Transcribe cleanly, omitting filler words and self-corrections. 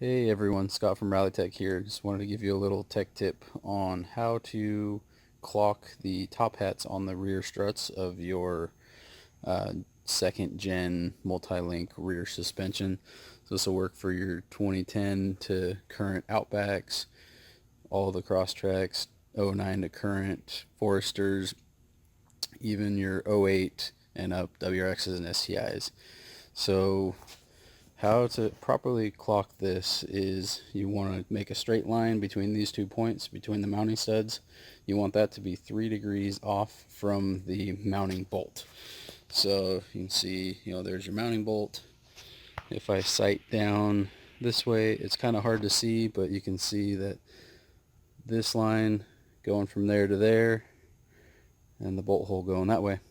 Hey everyone, Scott from Rallitek here. Just wanted to give you a little tech tip on how to clock the top hats on the rear struts of your uh, second gen multi-link rear suspension. So this will work for your 2010 to current Outbacks, all the Crosstreks, '09 to current Foresters, even your '08 and up WRXs and STIs. So how to properly clock this is you want to make a straight line between these 2 points, between the mounting studs. You want that to be 3 degrees off from the mounting bolt. So you can see, there's your mounting bolt. If I sight down this way, it's kind of hard to see, but you can see that this line going from there to there and the bolt hole going that way.